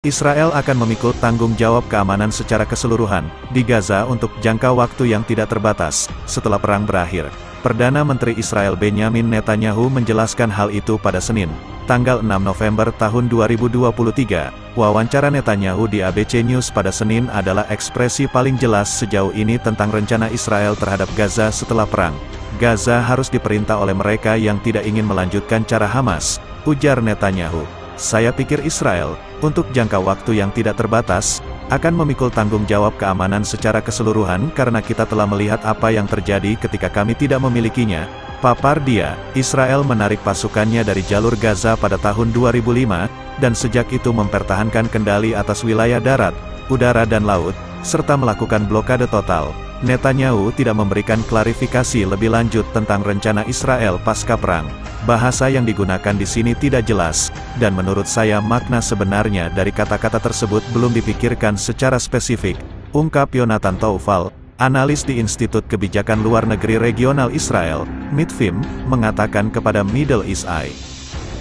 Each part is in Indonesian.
Israel akan memikul tanggung jawab keamanan secara keseluruhan di Gaza untuk jangka waktu yang tidak terbatas setelah perang berakhir. Perdana Menteri Israel Benjamin Netanyahu menjelaskan hal itu pada Senin, tanggal 6 November tahun 2023. Wawancara Netanyahu di ABC News pada Senin adalah ekspresi paling jelas sejauh ini tentang rencana Israel terhadap Gaza setelah perang. Gaza harus diperintah oleh mereka yang tidak ingin melanjutkan cara Hamas, ujar Netanyahu. Saya pikir Israel, untuk jangka waktu yang tidak terbatas, akan memikul tanggung jawab keamanan secara keseluruhan karena kita telah melihat apa yang terjadi ketika kami tidak memilikinya, papar dia. Israel menarik pasukannya dari jalur Gaza pada tahun 2005, dan sejak itu mempertahankan kendali atas wilayah darat, udara dan laut, serta melakukan blokade total. Netanyahu tidak memberikan klarifikasi lebih lanjut tentang rencana Israel pasca perang. Bahasa yang digunakan di sini tidak jelas, dan menurut saya makna sebenarnya dari kata-kata tersebut belum dipikirkan secara spesifik, ungkap Yonatan Taufal, analis di Institut Kebijakan Luar Negeri Regional Israel, MITFIM, mengatakan kepada Middle East Eye.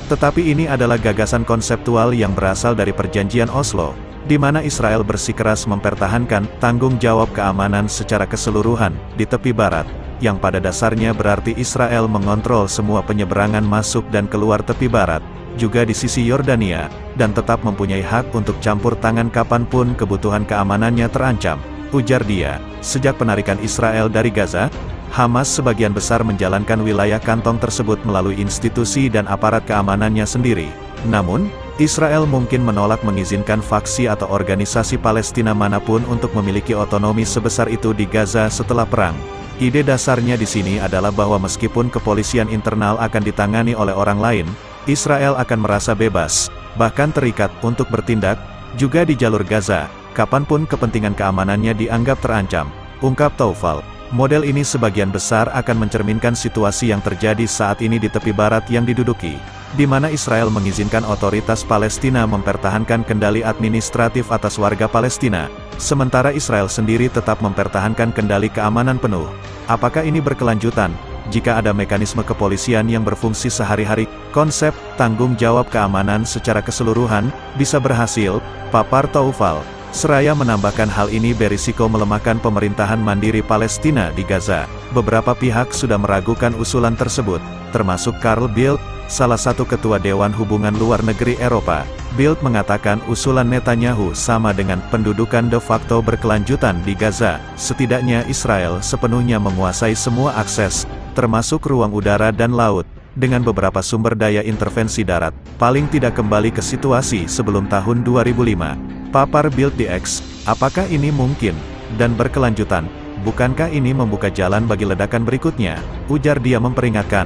Tetapi ini adalah gagasan konseptual yang berasal dari Perjanjian Oslo, di mana Israel bersikeras mempertahankan tanggung jawab keamanan secara keseluruhan di tepi barat, yang pada dasarnya berarti Israel mengontrol semua penyeberangan masuk dan keluar tepi barat, juga di sisi Yordania, dan tetap mempunyai hak untuk campur tangan kapanpun kebutuhan keamanannya terancam, ujar dia. Sejak penarikan Israel dari Gaza, Hamas sebagian besar menjalankan wilayah kantong tersebut melalui institusi dan aparat keamanannya sendiri. Namun, Israel mungkin menolak mengizinkan faksi atau organisasi Palestina manapun untuk memiliki otonomi sebesar itu di Gaza setelah perang. Ide dasarnya di sini adalah bahwa meskipun kepolisian internal akan ditangani oleh orang lain, Israel akan merasa bebas, bahkan terikat untuk bertindak, juga di jalur Gaza, kapanpun kepentingan keamanannya dianggap terancam, ungkap Taufal. Model ini sebagian besar akan mencerminkan situasi yang terjadi saat ini di tepi barat yang diduduki, di mana Israel mengizinkan otoritas Palestina mempertahankan kendali administratif atas warga Palestina, sementara Israel sendiri tetap mempertahankan kendali keamanan penuh. Apakah ini berkelanjutan? Jika ada mekanisme kepolisian yang berfungsi sehari-hari, konsep tanggung jawab keamanan secara keseluruhan bisa berhasil, papar Taufal. Seraya menambahkan hal ini berisiko melemahkan pemerintahan mandiri Palestina di Gaza. Beberapa pihak sudah meragukan usulan tersebut, termasuk Carl Bildt, salah satu ketua Dewan Hubungan Luar Negeri Eropa. Bildt mengatakan usulan Netanyahu sama dengan pendudukan de facto berkelanjutan di Gaza. Setidaknya Israel sepenuhnya menguasai semua akses, termasuk ruang udara dan laut, dengan beberapa sumber daya intervensi darat, paling tidak kembali ke situasi sebelum tahun 2005. Papar Bildt di X, apakah ini mungkin, dan berkelanjutan, bukankah ini membuka jalan bagi ledakan berikutnya, ujar dia memperingatkan.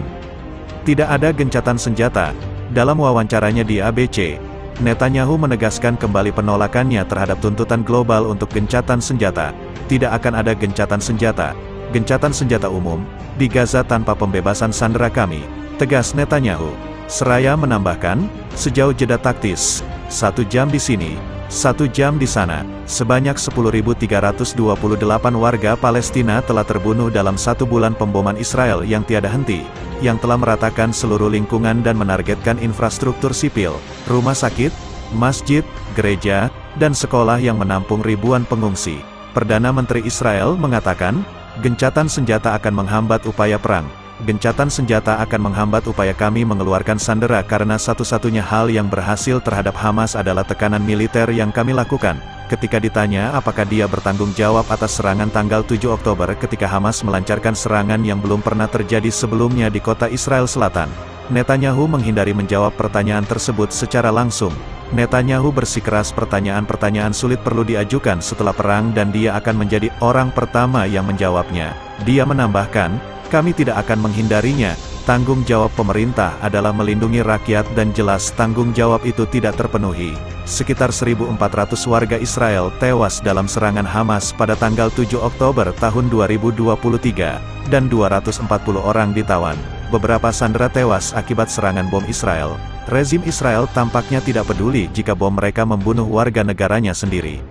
Tidak ada gencatan senjata. Dalam wawancaranya di ABC, Netanyahu menegaskan kembali penolakannya terhadap tuntutan global untuk gencatan senjata. Tidak akan ada gencatan senjata umum, di Gaza tanpa pembebasan sandera kami, tegas Netanyahu. Seraya menambahkan, sejauh jeda taktis, 1 jam di sini, 1 jam di sana, sebanyak 10.328 warga Palestina telah terbunuh dalam 1 bulan pemboman Israel yang tiada henti, yang telah meratakan seluruh lingkungan dan menargetkan infrastruktur sipil, rumah sakit, masjid, gereja, dan sekolah yang menampung ribuan pengungsi. Perdana Menteri Israel mengatakan, gencatan senjata akan menghambat upaya perang. Gencatan senjata akan menghambat upaya kami mengeluarkan sandera karena satu-satunya hal yang berhasil terhadap Hamas adalah tekanan militer yang kami lakukan. Ketika ditanya apakah dia bertanggung jawab atas serangan tanggal 7 Oktober ketika Hamas melancarkan serangan yang belum pernah terjadi sebelumnya di kota Israel Selatan, Netanyahu menghindari menjawab pertanyaan tersebut secara langsung. Netanyahu bersikeras pertanyaan-pertanyaan sulit perlu diajukan setelah perang dan dia akan menjadi orang pertama yang menjawabnya. Dia menambahkan, kami tidak akan menghindarinya, tanggung jawab pemerintah adalah melindungi rakyat dan jelas tanggung jawab itu tidak terpenuhi. Sekitar 1.400 warga Israel tewas dalam serangan Hamas pada tanggal 7 Oktober tahun 2023, dan 240 orang ditawan. Beberapa sandera tewas akibat serangan bom Israel. Rezim Israel tampaknya tidak peduli jika bom mereka membunuh warga negaranya sendiri.